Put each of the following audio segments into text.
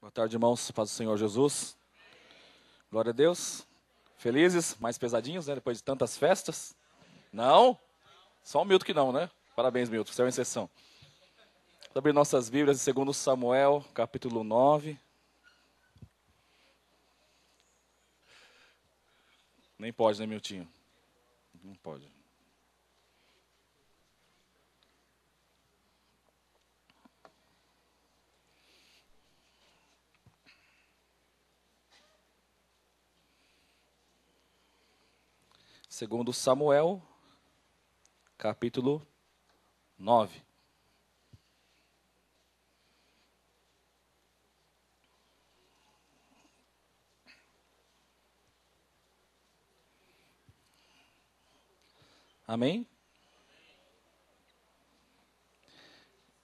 Boa tarde, irmãos. Paz do Senhor Jesus. Glória a Deus. Felizes, mais pesadinhos, né? Depois de tantas festas. Não? Só o Milton que não, né? Parabéns, Milton. Você é uma exceção. Vamos abrir nossas Bíblias em 2 Samuel, capítulo 9. Nem pode, né, Miltinho? Não pode. Segundo Samuel, capítulo 9. Amém?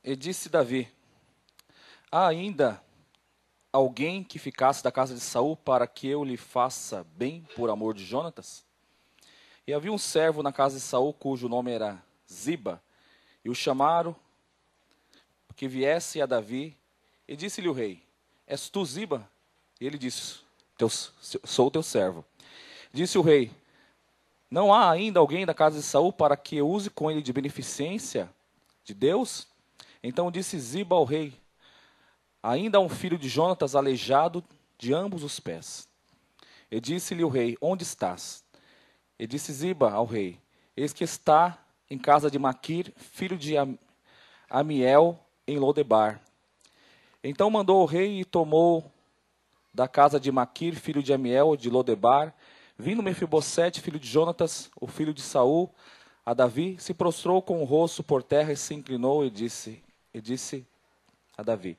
E disse Davi: há ainda alguém que ficasse da casa de Saul para que eu lhe faça bem por amor de Jonatas? E havia um servo na casa de Saul, cujo nome era Ziba, e o chamaram que viesse a Davi, e disse-lhe o rei: és tu Ziba? E ele disse: sou teu servo. Disse o rei: não há ainda alguém da casa de Saul para que eu use com ele de beneficência de Deus? Então disse Ziba ao rei: ainda há um filho de Jonatas aleijado de ambos os pés. E disse-lhe o rei: onde estás? E disse Ziba ao rei: eis que está em casa de Maquir, filho de Amiel, em Lodebar. Então mandou o rei e tomou da casa de Maquir, filho de Amiel, de Lodebar, vindo Mefibosete, filho de Jonatas, o filho de Saul, a Davi, se prostrou com o rosto por terra e se inclinou e disse a Davi.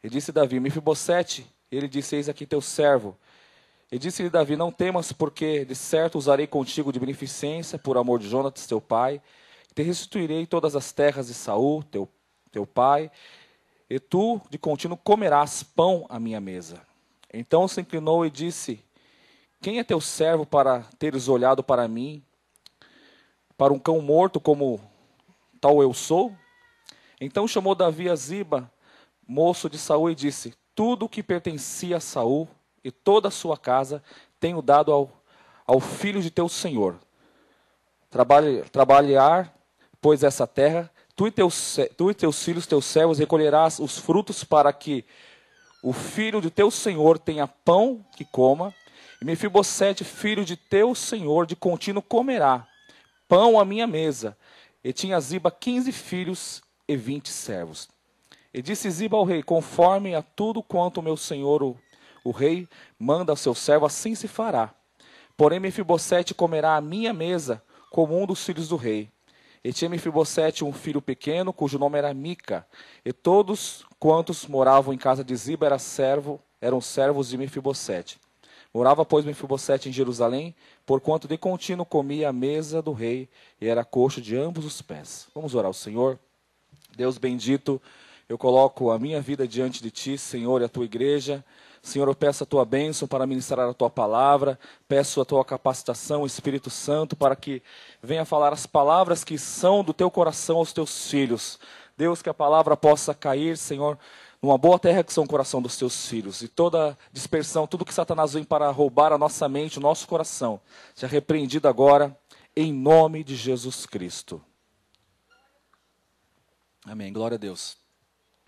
E disse Davi: Mefibosete, ele disse: eis aqui teu servo. E disse-lhe Davi: não temas, porque de certo usarei contigo de beneficência, por amor de Jonatas, teu pai. Te restituirei todas as terras de Saul, teu pai, e tu de contínuo comerás pão à minha mesa. Então se inclinou e disse: quem é teu servo para teres olhado para mim, para um cão morto como tal eu sou? Então chamou Davi a Ziba, moço de Saul, e disse: tudo o que pertencia a Saul e toda a sua casa tenho dado ao filho de teu senhor. Trabalhar, pois, essa terra, tu e teus filhos, teus servos, recolherás os frutos para que o filho de teu senhor tenha pão que coma, e Mefibosete, filho de teu senhor, de contínuo comerá pão à minha mesa. E tinha Ziba 15 filhos e 20 servos. E disse Ziba ao rei: conforme a tudo quanto o meu senhor o rei manda ao seu servo, assim se fará. Porém Mefibosete comerá à minha mesa como um dos filhos do rei. E tinha Mefibosete um filho pequeno, cujo nome era Mica. E todos quantos moravam em casa de Ziba eram servos de Mefibosete. Morava, pois, Mefibosete em Jerusalém, porquanto de contínuo comia à mesa do rei, e era coxo de ambos os pés. Vamos orar ao Senhor. Deus bendito, eu coloco a minha vida diante de Ti, Senhor, e a Tua igreja. Senhor, eu peço a Tua bênção para ministrar a Tua palavra, peço a Tua capacitação, Espírito Santo, para que venha falar as palavras que são do Teu coração aos Teus filhos. Deus, que a palavra possa cair, Senhor, numa boa terra que são o coração dos Teus filhos. E toda dispersão, tudo que Satanás vem para roubar a nossa mente, o nosso coração, seja repreendido agora, em nome de Jesus Cristo. Amém, glória a Deus.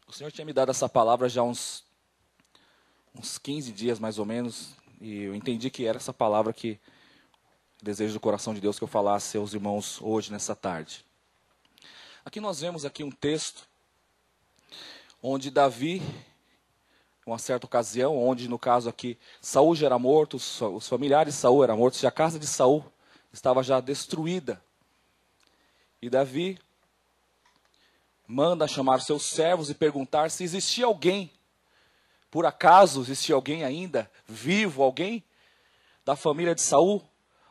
O Senhor tinha me dado essa palavra já uns 15 dias mais ou menos, e eu entendi que era essa palavra que desejo do coração de Deus que eu falasse aos irmãos hoje, nessa tarde. Aqui nós vemos aqui um texto onde Davi, em uma certa ocasião, onde no caso aqui Saul já era morto, os familiares de Saul eram mortos, e a casa de Saul estava já destruída. E Davi manda chamar seus servos e perguntar se existia alguém, por acaso existia alguém ainda vivo, alguém da família de Saul,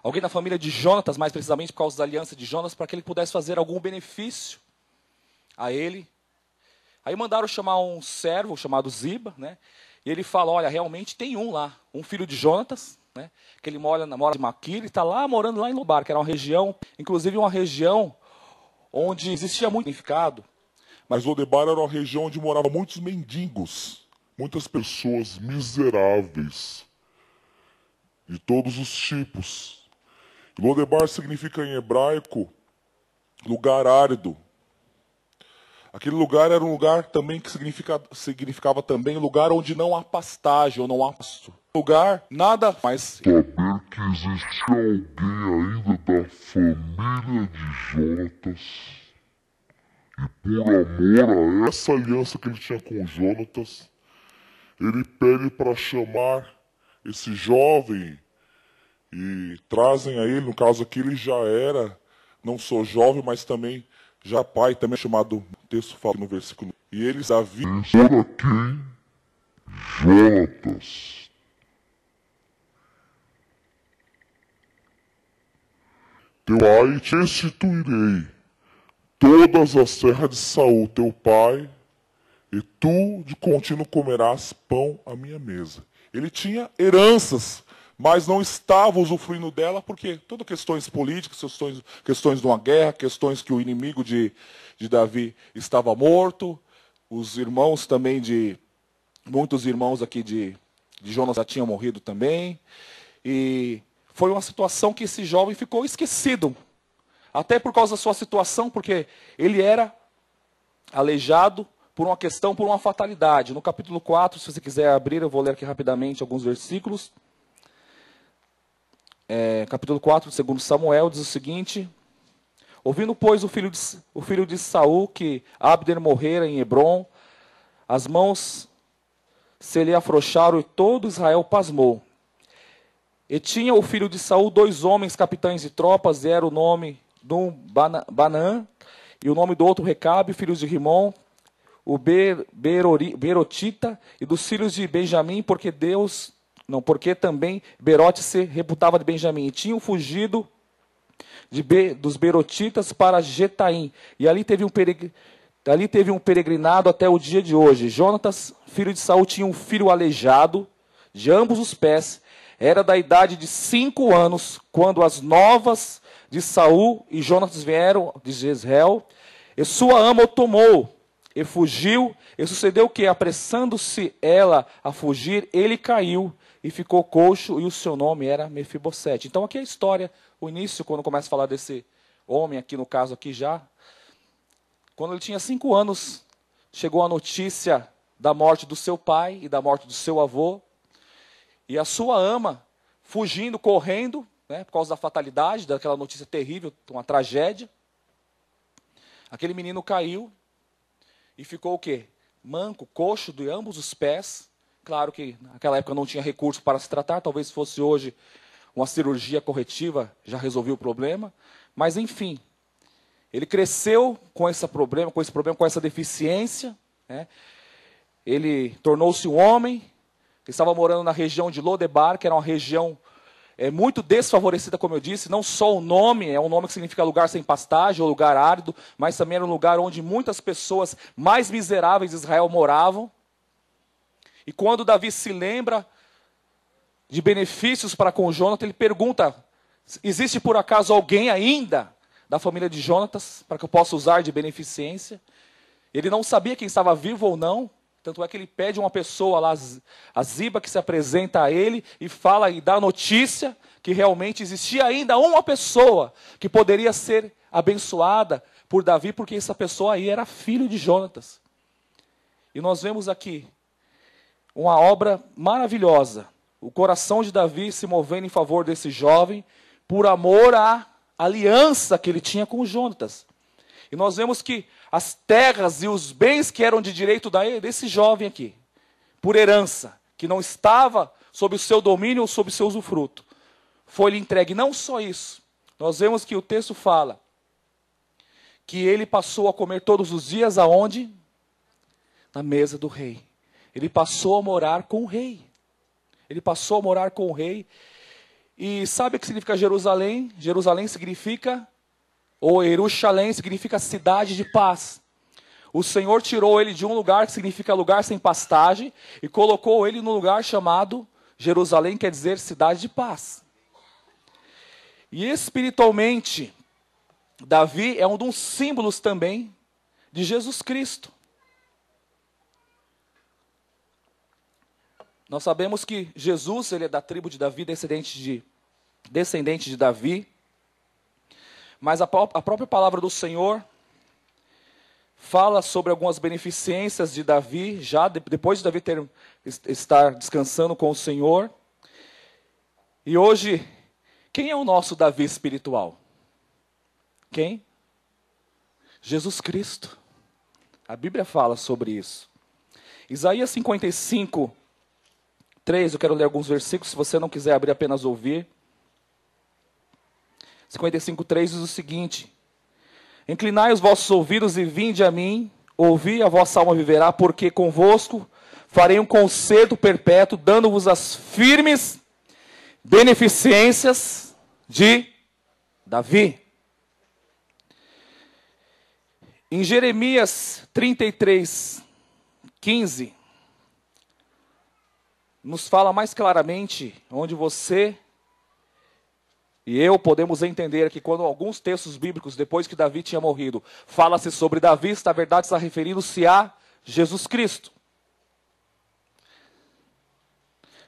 alguém da família de Jonatas, mais precisamente por causa da aliança de Jonatas, para que ele pudesse fazer algum benefício a ele. Aí mandaram chamar um servo chamado Ziba, né? E ele fala: olha, realmente tem um lá, um filho de Jonatas, né? Que ele mora de Maquir, ele está lá morando lá em Lodebar, que era uma região, inclusive uma região onde existia muito significado. Mas Lodebar era uma região onde moravam muitos mendigos. muitas pessoas miseráveis, de todos os tipos. Lodebar significa em hebraico lugar árido. Aquele lugar era um lugar também que significava também lugar onde não há pastagem ou não há pasto. Lugar nada mais. Saber que existe alguém ainda da família de Jonatas e por amor a Essa aliança que ele tinha com Jonatas, ele pede para chamar esse jovem e trazem a ele, no caso aqui ele já era, não só jovem, mas também já pai, também chamado, o texto fala no versículo, e eles haviam por quem Jonatas. teu pai, te restituirei todas as terras de Saul, teu pai, e tu de contínuo comerás pão à minha mesa. Ele tinha heranças, mas não estava usufruindo dela, porque todas questões políticas, questões de uma guerra, questões que o inimigo de Davi estava morto, os irmãos também muitos irmãos aqui de Jonas já tinham morrido também, e foi uma situação que esse jovem ficou esquecido, até por causa da sua situação, porque ele era aleijado por uma fatalidade. No capítulo 4, se você quiser abrir, eu vou ler aqui rapidamente alguns versículos. Capítulo 4 de 2 Samuel diz o seguinte: ouvindo, pois, o filho de Saul que Abner morrera em Hebrom, as mãos se lhe afrouxaram e todo Israel pasmou. E tinha o filho de Saul 2 homens capitães de tropas, e era o nome de um Banã, e o nome do outro Recabe, filhos de Rimon, o Berotita, e dos filhos de Benjamim, porque também Berote se reputava de Benjamim. E tinham fugido dos Berotitas para Getaim, e ali teve um peregrinado até o dia de hoje. Jonatas, filho de Saul, tinha um filho aleijado de ambos os pés, era da idade de 5 anos, quando as novas de Saul e Jonatas vieram de Jezreel, e sua ama o tomou, e fugiu, e sucedeu que, apressando-se ela a fugir, ele caiu, e ficou coxo, e o seu nome era Mefibosete. Então aqui é a história, o início, quando começa a falar desse homem, aqui no caso aqui já, quando ele tinha 5 anos, chegou a notícia da morte do seu pai e da morte do seu avô, e a sua ama, fugindo, correndo, né, por causa da fatalidade, daquela notícia terrível, uma tragédia. Aquele menino caiu e ficou o quê? Manco, coxo de ambos os pés. Claro que naquela época não tinha recurso para se tratar, talvez fosse hoje uma cirurgia corretiva, já resolveu o problema. Mas enfim, ele cresceu com esse problema, com essa deficiência, né? Ele tornou-se um homem. Ele estava morando na região de Lodebar, que era uma região muito desfavorecida, como eu disse. Não só o nome, é um nome que significa lugar sem pastagem, ou lugar árido, mas também era um lugar onde muitas pessoas mais miseráveis de Israel moravam. E quando Davi se lembra de benefícios para com Jonatas, ele pergunta, existe por acaso alguém ainda da família de Jonatas, para que eu possa usar de beneficência? Ele não sabia quem estava vivo ou não. Tanto é que ele pede uma pessoa lá, a Ziba, que se apresenta a ele e fala e dá a notícia que realmente existia ainda uma pessoa que poderia ser abençoada por Davi, porque essa pessoa aí era filho de Jonatas. E nós vemos aqui uma obra maravilhosa, o coração de Davi se movendo em favor desse jovem, por amor à aliança que ele tinha com Jonatas. E nós vemos que as terras e os bens que eram de direito desse jovem aqui, por herança, que não estava sob o seu domínio ou sob o seu usufruto, foi-lhe entregue. Não só isso, nós vemos que o texto fala que ele passou a comer todos os dias aonde? Na mesa do rei. Ele passou a morar com o rei. Ele passou a morar com o rei. E sabe o que significa Jerusalém? Jerusalém significa, ou Jerusalém significa cidade de paz. O Senhor tirou ele de um lugar que significa lugar sem pastagem e colocou ele num lugar chamado Jerusalém, quer dizer cidade de paz. E espiritualmente, Davi é um dos símbolos também de Jesus Cristo. Nós sabemos que Jesus, ele é da tribo de Davi, descendente de Davi. Mas a própria palavra do Senhor fala sobre algumas beneficências de Davi, já depois de Davi estar descansando com o Senhor. E hoje, quem é o nosso Davi espiritual? Quem? Jesus Cristo. A Bíblia fala sobre isso. Isaías 55, 3, eu quero ler alguns versículos, se você não quiser abrir, apenas ouvir. 55, 3 diz o seguinte: inclinai os vossos ouvidos e vinde a mim, ouvi, a vossa alma viverá, porque convosco farei um concerto perpétuo, dando-vos as firmes beneficências de Davi. Em Jeremias 33, 15, nos fala mais claramente, onde você e eu podemos entender que quando alguns textos bíblicos, depois que Davi tinha morrido, fala-se sobre Davi, na verdade está referindo-se a Jesus Cristo.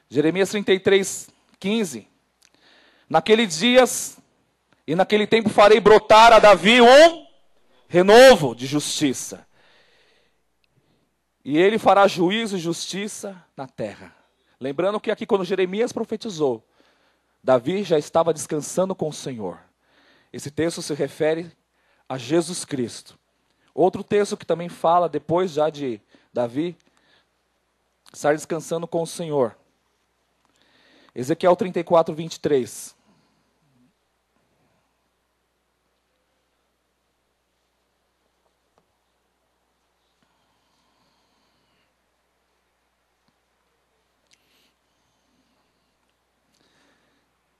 Jeremias 33, 15. Naqueles dias e naquele tempo farei brotar a Davi um renovo de justiça. E ele fará juízo e justiça na terra. Lembrando que aqui quando Jeremias profetizou, Davi já estava descansando com o Senhor. Esse texto se refere a Jesus Cristo. Outro texto que também fala, depois já de Davi estar descansando com o Senhor. Ezequiel 34, 23.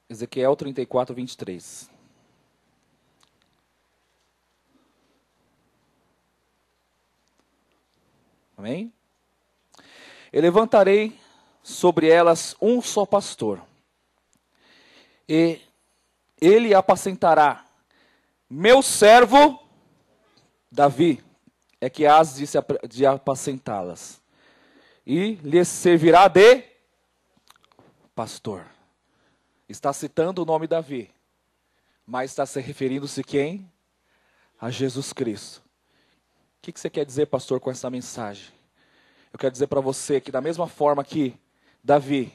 Ezequiel 34, 23. Amém? Eu levantarei sobre elas um só pastor, e ele apacentará meu servo Davi, é que hás de apacentá-las, e lhes servirá de pastor. Está citando o nome Davi, mas está se referindo-se quem? A Jesus Cristo. O que você quer dizer, pastor, com essa mensagem? Eu quero dizer para você que da mesma forma que Davi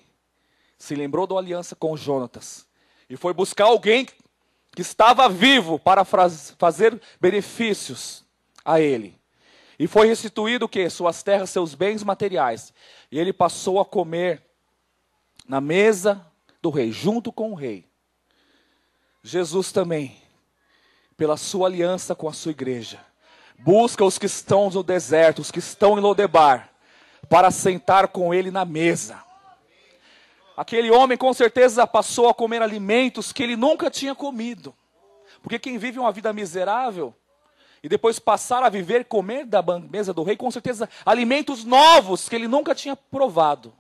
se lembrou da aliança com Jonatas e foi buscar alguém que estava vivo para fazer benefícios a ele, e foi restituído o quê? Suas terras, seus bens materiais, e ele passou a comer na mesa do rei, junto com o rei. Jesus também, pela sua aliança com a sua igreja, busca os que estão no deserto, os que estão em Lodebar, para sentar com ele na mesa. Aquele homem com certeza passou a comer alimentos que ele nunca tinha comido. Porque quem vive uma vida miserável e depois passar a viver e comer da mesa do rei, com certeza alimentos novos que ele nunca tinha provado.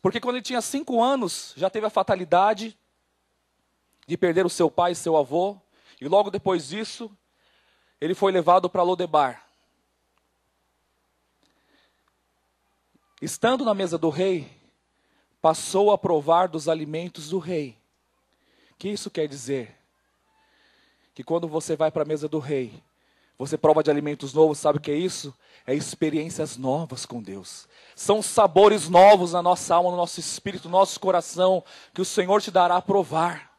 Porque quando ele tinha 5 anos, já teve a fatalidade de perder o seu pai e seu avô. E logo depois disso, ele foi levado para Lodebar. Estando na mesa do rei, passou a provar dos alimentos do rei. O que isso quer dizer? Que quando você vai para a mesa do rei, você prova de alimentos novos, sabe o que é isso? É experiências novas com Deus. São sabores novos na nossa alma, no nosso espírito, no nosso coração, que o Senhor te dará a provar.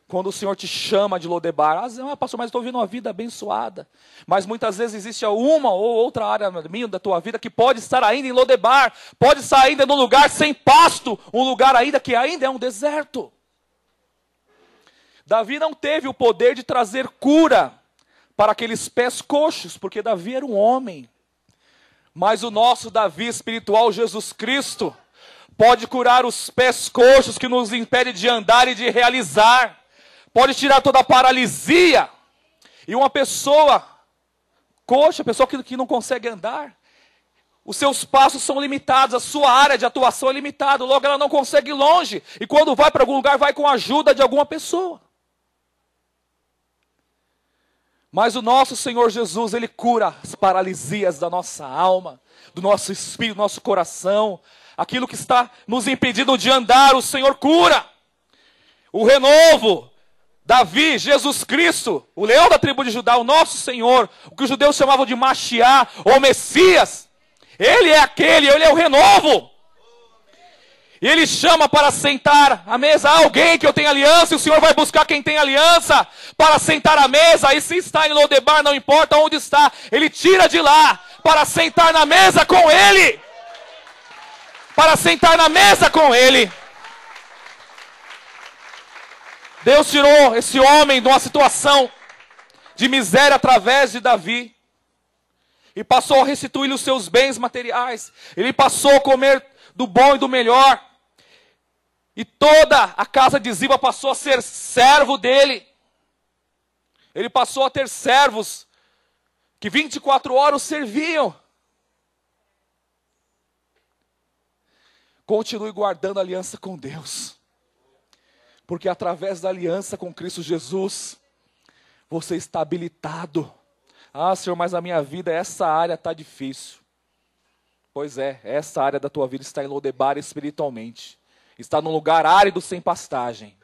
Quando o Senhor te chama de Lodebar, pastor, mas estou vivendo uma vida abençoada. Mas muitas vezes existe uma ou outra área minha, da tua vida, que pode estar ainda em Lodebar, pode estar ainda num lugar sem pasto, um lugar ainda que ainda é um deserto. Davi não teve o poder de trazer cura para aqueles pés coxos, porque Davi era um homem. Mas o nosso Davi espiritual, Jesus Cristo, pode curar os pés coxos que nos impedem de andar e de realizar. Pode tirar toda a paralisia. E uma pessoa coxa, pessoa que não consegue andar, os seus passos são limitados, a sua área de atuação é limitada, logo ela não consegue ir longe. E quando vai para algum lugar, vai com a ajuda de alguma pessoa. Mas o nosso Senhor Jesus, Ele cura as paralisias da nossa alma, do nosso espírito, do nosso coração. Aquilo que está nos impedindo de andar, o Senhor cura. O renovo, Davi, Jesus Cristo, o leão da tribo de Judá, o nosso Senhor, o que os judeus chamavam de Mashiach, ou Messias, Ele é aquele, Ele é o renovo. E Ele chama para sentar à mesa alguém que eu tenho aliança, e o Senhor vai buscar quem tem aliança para sentar à mesa, e se está em Lodebar, não importa onde está, Ele tira de lá para sentar na mesa com Ele. Para sentar na mesa com Ele. Deus tirou esse homem de uma situação de miséria através de Davi. E passou a restituir-lhe os seus bens materiais. Ele passou a comer do bom e do melhor. E toda a casa de Ziba passou a ser servo dele. Ele passou a ter servos que 24 horas o serviam. Continue guardando a aliança com Deus. Porque através da aliança com Cristo Jesus, você está habilitado. Ah, Senhor, mas a minha vida, essa área está difícil. Pois é, essa área da tua vida está em Lodebar espiritualmente. Está num lugar árido sem pastagem.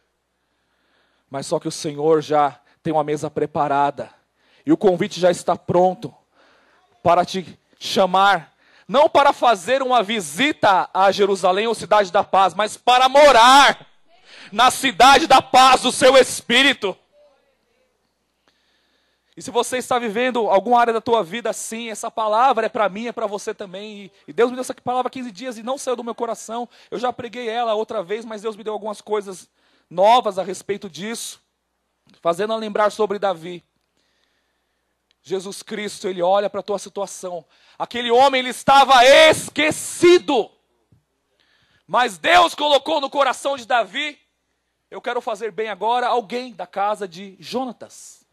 Mas só que o Senhor já tem uma mesa preparada. E o convite já está pronto para te chamar. Não para fazer uma visita a Jerusalém ou cidade da paz, mas para morar na cidade da paz do seu espírito. E se você está vivendo alguma área da tua vida assim, essa palavra é para mim, é para você também. E Deus me deu essa palavra há 15 dias e não saiu do meu coração. Eu já preguei ela outra vez, mas Deus me deu algumas coisas novas a respeito disso. Fazendo a lembrar sobre Davi. Jesus Cristo, Ele olha para a tua situação. Aquele homem, ele estava esquecido. Mas Deus colocou no coração de Davi, eu quero fazer bem agora, alguém da casa de Jonatas.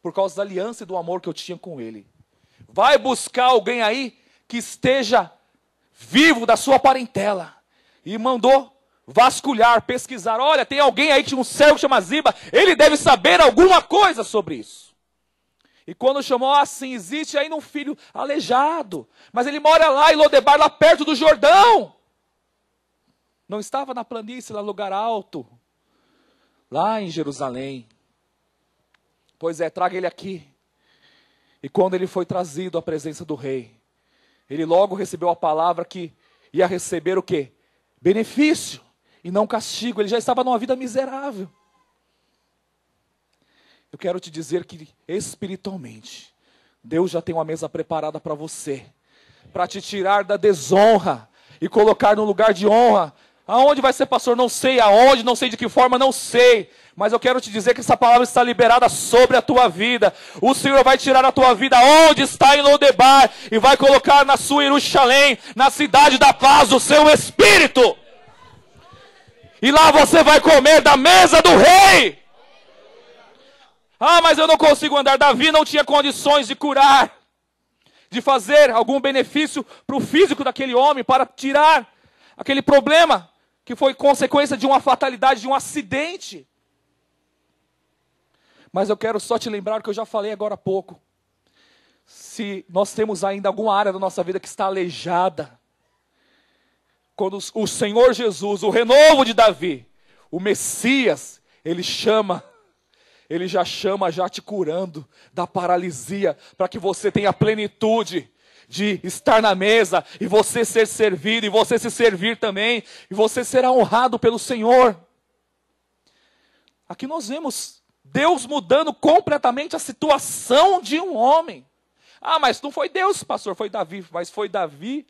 Por causa da aliança e do amor que eu tinha com ele. Vai buscar alguém aí que esteja vivo da sua parentela. E mandou vasculhar, pesquisar. Olha, tem alguém aí que tinha um servo que chama Ziba. Ele deve saber alguma coisa sobre isso. E quando chamou, assim, existe ainda um filho aleijado. Mas ele mora lá em Lodebar, lá perto do Jordão. Não estava na planície, lá no lugar alto. Lá em Jerusalém. Pois é, traga ele aqui. E quando ele foi trazido à presença do rei, ele logo recebeu a palavra que ia receber o quê? Benefício e não castigo. Ele já estava numa vida miserável. Eu quero te dizer que espiritualmente, Deus já tem uma mesa preparada para você. Para te tirar da desonra e colocar no lugar de honra. Aonde vai ser, pastor? Não sei aonde, não sei de que forma, não sei. Mas eu quero te dizer que essa palavra está liberada sobre a tua vida. O Senhor vai tirar a tua vida onde está em Lodebar e vai colocar na sua Jerusalém, na cidade da paz, o seu espírito. E lá você vai comer da mesa do rei. Ah, mas eu não consigo andar. Davi não tinha condições de curar, de fazer algum benefício para o físico daquele homem, para tirar aquele problema que foi consequência de uma fatalidade, de um acidente. Mas eu quero só te lembrar que eu já falei agora há pouco. Se nós temos ainda alguma área da nossa vida que está aleijada, quando o Senhor Jesus, o renovo de Davi, o Messias, Ele já chama já te curando da paralisia, para que você tenha plenitude de estar na mesa, e você ser servido, e você se servir também, e você será honrado pelo Senhor. Aqui nós vemos Deus mudando completamente a situação de um homem. Ah, mas não foi Deus, pastor, foi Davi. Mas foi Davi,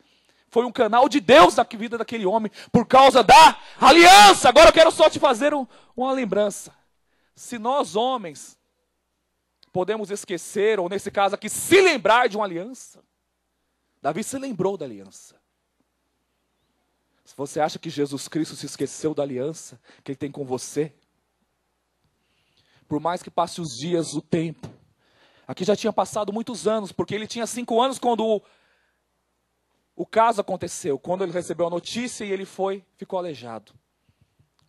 foi um canal de Deus na vida daquele homem, por causa da aliança. Agora eu quero só te fazer uma lembrança. Se nós homens podemos esquecer, ou nesse caso aqui, se lembrar de uma aliança, Davi se lembrou da aliança. Se você acha que Jesus Cristo se esqueceu da aliança que Ele tem com você, por mais que passe os dias, o tempo, aqui já tinha passado muitos anos, porque ele tinha 5 anos quando o caso aconteceu, quando ele recebeu a notícia e ele ficou aleijado,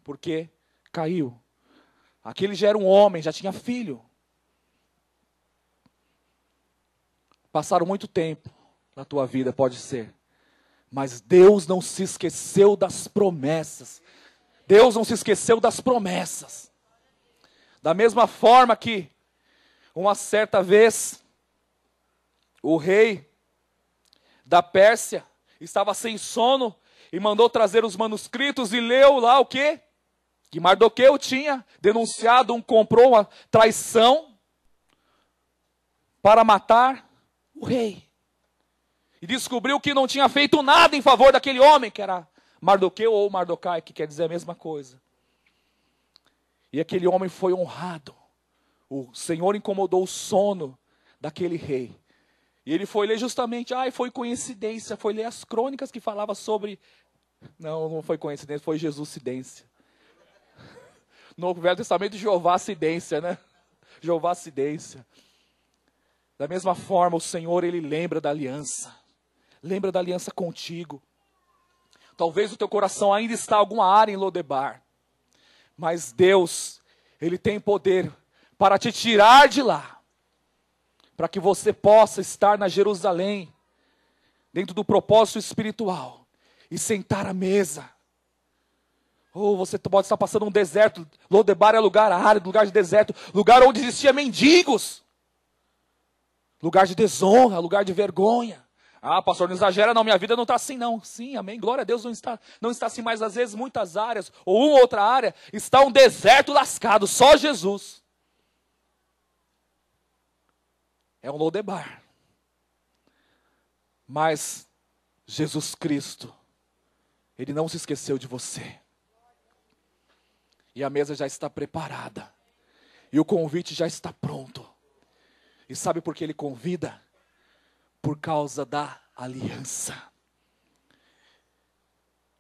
porque caiu. Aquele já era um homem, já tinha filho. Passaram muito tempo na tua vida, pode ser, Mas Deus não se esqueceu das promessas. Deus não se esqueceu das promessas. Da mesma forma que, uma certa vez, o rei da Pérsia estava sem sono e mandou trazer os manuscritos e leu lá o quê? Que Mardoqueu tinha denunciado comprou uma traição para matar o rei. E descobriu que não tinha feito nada em favor daquele homem, que era Mardoqueu ou Mardocai, que quer dizer a mesma coisa. E aquele homem foi honrado. O Senhor incomodou o sono daquele rei. E ele foi ler justamente, foi coincidência, foi ler as crônicas que falavam sobre... Não foi coincidência, foi Jesuscidência. No Velho Testamento, Jeová-cidência, né? Jeová-cidência. Da mesma forma, o Senhor, Ele lembra da aliança. Lembra da aliança contigo. Talvez o teu coração ainda está em alguma área em Lodebar. Mas Deus, Ele tem poder para te tirar de lá. Para que você possa estar na Jerusalém, dentro do propósito espiritual, e sentar à mesa. Ou você pode estar passando um deserto. Lodebar é lugar árido, lugar de deserto, lugar onde existia mendigos. Lugar de desonra, lugar de vergonha. Pastor, não exagera não, minha vida não está assim não. Sim, amém, glória a Deus, não está assim, mas às vezes muitas áreas, ou uma outra área, está um deserto lascado, só Jesus. É um Lodebar. Mas Jesus Cristo, Ele não se esqueceu de você. E a mesa já está preparada. E o convite já está pronto. E sabe por que Ele convida? Por causa da aliança.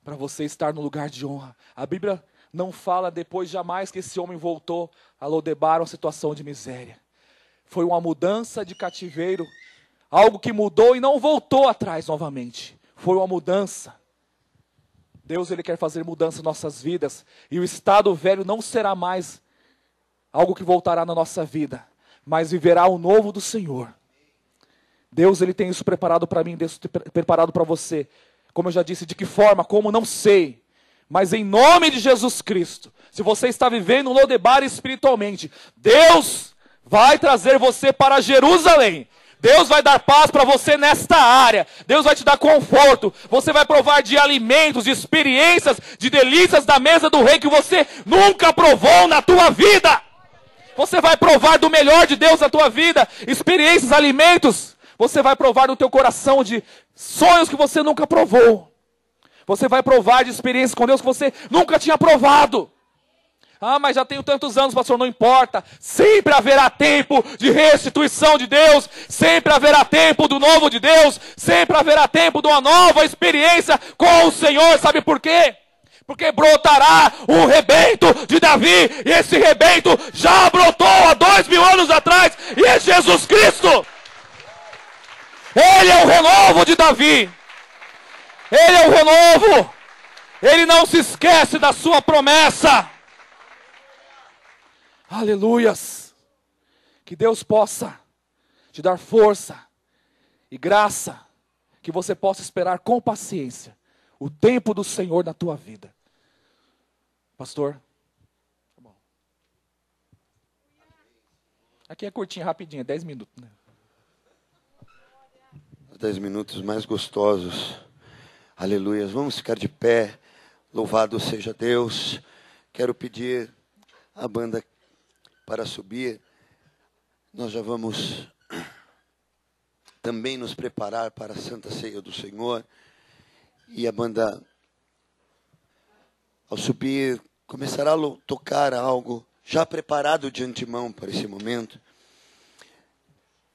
Para você estar no lugar de honra. A Bíblia não fala depois jamais que esse homem voltou a Lodebar, uma situação de miséria. Foi uma mudança de cativeiro. Algo que mudou e não voltou atrás novamente. Foi uma mudança. Deus, Ele quer fazer mudança em nossas vidas. E o estado velho não será mais algo que voltará na nossa vida. Mas viverá o novo do Senhor. Deus, Ele tem isso preparado para mim, Deus tem preparado para você. Como eu já disse, de que forma, como, não sei. Mas em nome de Jesus Cristo, se você está vivendo um Lodebar espiritualmente, Deus vai trazer você para Jerusalém. Deus vai dar paz para você nesta área. Deus vai te dar conforto. Você vai provar de alimentos, de experiências, de delícias da mesa do rei que você nunca provou na tua vida. Você vai provar do melhor de Deus na tua vida. Experiências, alimentos. Você vai provar no teu coração de sonhos que você nunca provou. Você vai provar de experiências com Deus que você nunca tinha provado. Mas já tenho tantos anos, pastor, não importa. Sempre haverá tempo de restituição de Deus. Sempre haverá tempo do novo de Deus. Sempre haverá tempo de uma nova experiência com o Senhor. Sabe por quê? Porque brotará um rebento de Davi. E esse rebento já brotou há 2000 anos atrás. E é Jesus Cristo. Ele é o renovo de Davi. Ele é o renovo. Ele não se esquece da sua promessa. Aleluias. Que Deus possa te dar força e graça. Que você possa esperar com paciência o tempo do Senhor na tua vida. Pastor? Tá bom. Aqui é curtinho, rapidinho, 10 minutos. Né? 10 minutos mais gostosos. Aleluia. Vamos ficar de pé. Louvado seja Deus. Quero pedir a banda para subir. Nós já vamos também nos preparar para a Santa Ceia do Senhor. E a banda, ao subir, começará a tocar algo já preparado de antemão para esse momento.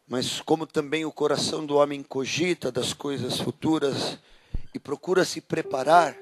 Mas como também o coração do homem cogita das coisas futuras e procura se preparar,